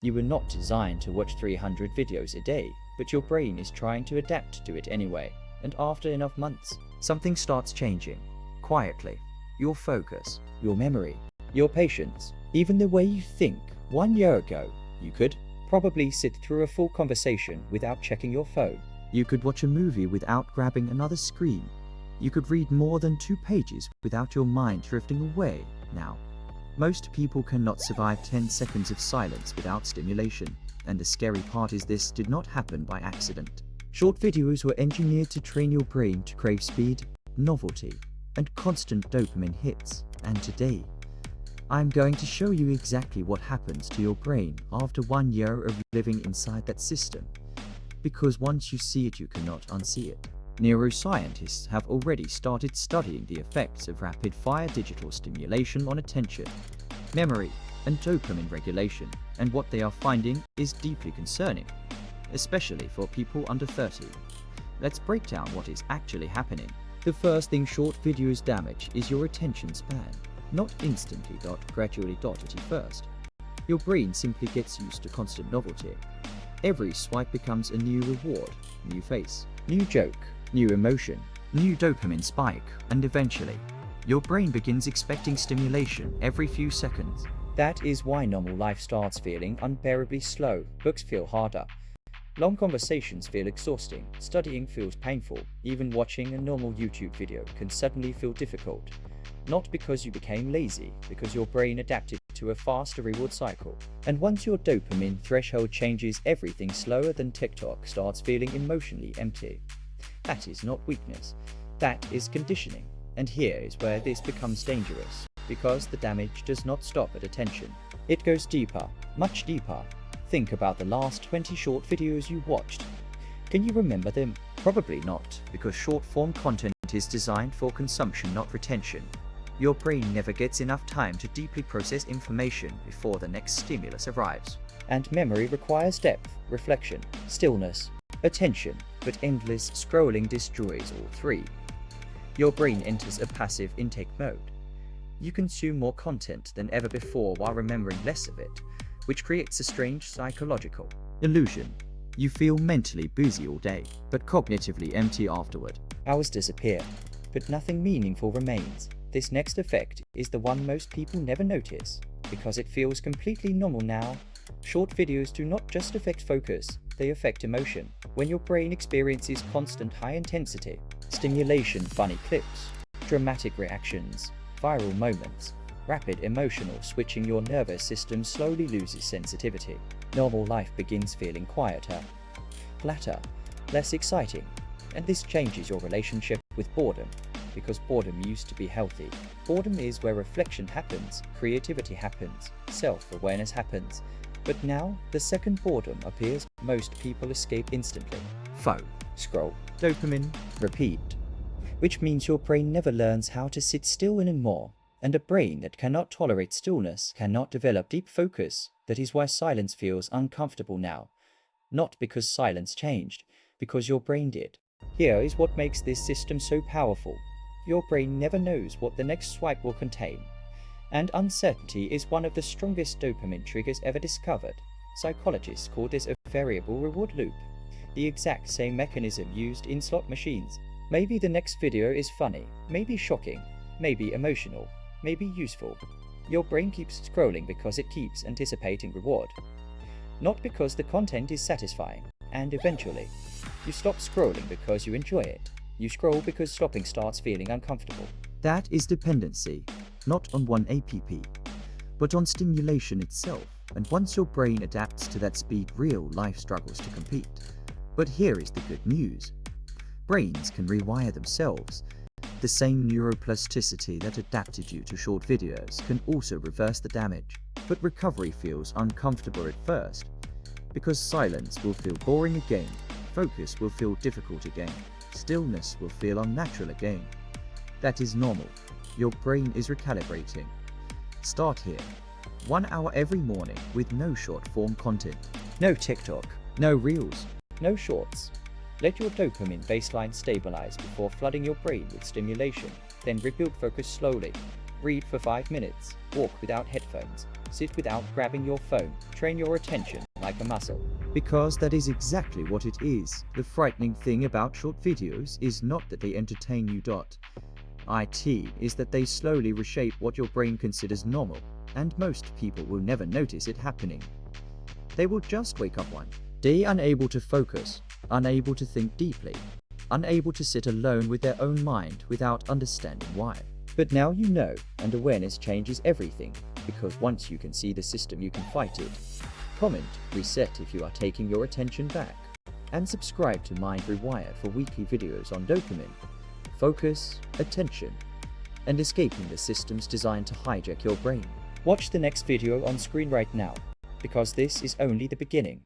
You were not designed to watch 300 videos a day, but your brain is trying to adapt to it anyway. And after enough months, something starts changing. Quietly. Your focus, your memory, your patience, even the way you think. 1 year ago, you could probably sit through a full conversation without checking your phone. You could watch a movie without grabbing another screen. You could read more than 2 pages without your mind drifting away. Now, most people cannot survive 10 seconds of silence without stimulation. And the scary part is this did not happen by accident. Short videos were engineered to train your brain to crave speed, novelty, and constant dopamine hits. And today, I'm going to show you exactly what happens to your brain after 1 year of living inside that system. Because once you see it, you cannot unsee it. Neuroscientists have already started studying the effects of rapid-fire digital stimulation on attention, memory, and dopamine regulation, and what they are finding is deeply concerning, especially for people under 30. Let's break down what is actually happening. The first thing short videos damage is your attention span. Not instantly, gradually at first. Your brain simply gets used to constant novelty. Every swipe becomes a new reward, new face, new joke, new emotion, new dopamine spike, and eventually, your brain begins expecting stimulation every few seconds. That is why normal life starts feeling unbearably slow, books feel harder, long conversations feel exhausting, studying feels painful, even watching a normal YouTube video can suddenly feel difficult. Not because you became lazy, because your brain adapted to a faster reward cycle. And once your dopamine threshold changes, everything slower than TikTok starts feeling emotionally empty. That is not weakness, that is conditioning. And here is where this becomes dangerous, because the damage does not stop at attention. It goes deeper, much deeper. Think about the last 20 short videos you watched. Can you remember them? Probably not, because short-form content is designed for consumption, not retention. Your brain never gets enough time to deeply process information before the next stimulus arrives. And memory requires depth, reflection, stillness, attention, but endless scrolling destroys all three. Your brain enters a passive intake mode. You consume more content than ever before while remembering less of it, which creates a strange psychological illusion. You feel mentally busy all day, but cognitively empty afterward. Hours disappear, but nothing meaningful remains. This next effect is the one most people never notice, because it feels completely normal now. Short videos do not just affect focus, they affect emotion. When your brain experiences constant high-intensity stimulation, funny clips, dramatic reactions, viral moments, rapid emotional switching, your nervous system slowly loses sensitivity. Normal life begins feeling quieter, flatter, less exciting, and this changes your relationship with boredom. Because boredom used to be healthy. Boredom is where reflection happens, creativity happens, self-awareness happens. But now, the second boredom appears, most people escape instantly. Phone, scroll, dopamine, repeat. Which means your brain never learns how to sit still anymore. And a brain that cannot tolerate stillness cannot develop deep focus. That is why silence feels uncomfortable now. Not because silence changed, because your brain did. Here is what makes this system so powerful. Your brain never knows what the next swipe will contain. And uncertainty is one of the strongest dopamine triggers ever discovered. Psychologists call this a variable reward loop, the exact same mechanism used in slot machines. Maybe the next video is funny, maybe shocking, maybe emotional, maybe useful. Your brain keeps scrolling because it keeps anticipating reward, not because the content is satisfying. And eventually, you stop scrolling because you enjoy it. You scroll because stopping starts feeling uncomfortable. That is dependency, not on one app, but on stimulation itself. And once your brain adapts to that speed, real life struggles to compete. But here is the good news. Brains can rewire themselves. The same neuroplasticity that adapted you to short videos can also reverse the damage. But recovery feels uncomfortable at first, because silence will feel boring again, focus will feel difficult again, stillness will feel unnatural again. That is normal. Your brain is recalibrating. Start here. 1 hour every morning with no short-form content. No TikTok, no Reels, no Shorts. Let your dopamine baseline stabilize before flooding your brain with stimulation. Then rebuild focus slowly. Read for 5 minutes. Walk without headphones. Sit without grabbing your phone. Train your attention like a muscle. Because that is exactly what it is. The frightening thing about short videos is not that they entertain you. It is that they slowly reshape what your brain considers normal, and most people will never notice it happening. They will just wake up one day unable to focus, unable to think deeply, unable to sit alone with their own mind without understanding why. But now you know, and awareness changes everything, because once you can see the system, you can fight it. Comment, reset if you are taking your attention back, and subscribe to Mind Rewired for weekly videos on dopamine, focus, attention, and escaping the systems designed to hijack your brain. Watch the next video on screen right now, because this is only the beginning.